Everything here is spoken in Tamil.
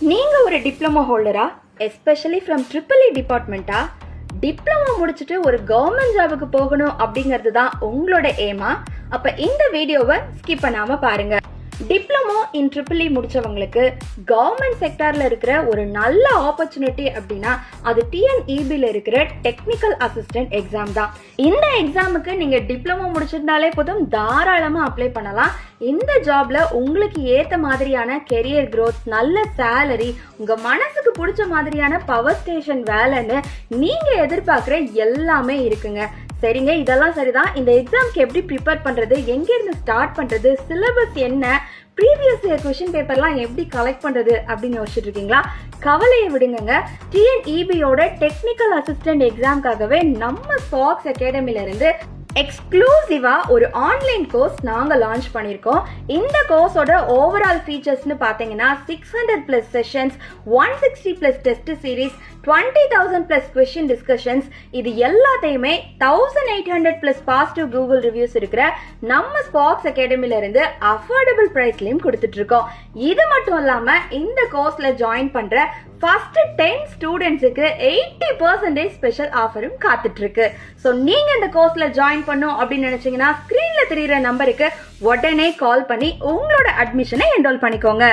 நீங்க ஒரு டிப்ளமோ ஹோல்டரா, எஸ்பெஷலி ஃப்ரம் ட்ரிபிள் இ டிபார்ட்மெண்ட்டா? டிப்ளமோ முடிச்சுட்டு ஒரு கவர்மெண்ட் ஜாபுக்கு போகணும் அப்படிங்கிறது தான் உங்களோட ஏமா? அப்ப இந்த வீடியோவை ஸ்கிப் பண்ணாம பாருங்க. டிப்ளமோ இன் ட்ரிபிள் இ முடிச்சவங்களுக்கு கவர்மெண்ட் செக்டார்ல இருக்கிற ஒரு நல்ல ஆப்பர்ச்சுனிட்டி அப்படின்னா அது டிஎன்இபில இருக்கிற டெக்னிக்கல் அசிஸ்டன்ட் எக்ஸாம் தான். இந்த எக்ஸாமுக்கு நீங்க டிப்ளமோ முடிச்சிருந்தாலே போதும், தாராளமா அப்ளை பண்ணலாம். இந்த ஜாப்ல உங்களுக்கு ஏத்த மாதிரியான கெரியர் growth, நல்ல சேலரி, உங்க மனசுக்கு பிடிச்ச மாதிரியான பவர் ஸ்டேஷன் வேலைன்னு நீங்க எதிர்பார்க்கிற எல்லாமே இருக்குங்க. சரிங்க, இதெல்லாம் சரிதான். இந்த எக்ஸாம்க்கு எப்படி ப்ரிப்பேர் பண்றது, எங்க இருந்து ஸ்டார்ட் பண்றது, சிலபஸ் என்ன, ப்ரீவியஸ் இயர் கொஸ்டின் பேப்பர்லாம் எப்படி கலெக்ட் பண்றது அப்படின்னு யோசிச்சுட்டு இருக்கீங்களா? கவலையை விடுங்க. டிஎன்இபியோட டெக்னிக்கல் அசிஸ்டன்ட் எக்ஸாம்காகவே நம்ம ஸ்பாக்ஸ் அகாடமில இருந்து எக்ஸ்க்ளூசிவா ஒரு ஆன்லைன் கோர்ஸ் நாங்க லான்ச் பண்ணிருக்கோம். இந்த கோர்ஸோட ஓவரால் ஃபீச்சர்ஸ்னு பாத்தீங்கன்னா 600+ sessions, 160+ test series, 20,000+ question discussions, இது எல்லாத்தையுமே 1800+ பாசிட்டிவ் கூகுள் ரிவ்யூஸ் இருக்கிற நம்ம ஸ்பாக்ஸ் அகாடமில இருந்து அஃபோர்டபுள் பிரைஸ்லயும் கொடுத்துட்டு இருக்கோம். இது மட்டும் இல்லாம இந்த கோர்ஸ்ல ஜாயின் பண்ற ஃபர்ஸ்ட் 10 ஸ்டூடெண்ட்ஸுக்கு 80% ஸ்பெஷல் ஆஃபரும் காத்துட்டு இருக்கு. சோ நீங்க இந்த கோர்ஸ்ல ஜாயின் பண்ணும் அப்படின்னு நினைச்சீங்கன்னா ஸ்கிரீன்ல தெரியுற நம்பருக்கு உடனே கால் பண்ணி உங்களோட அட்மிஷனை என்ரோல் பண்ணிக்கோங்க.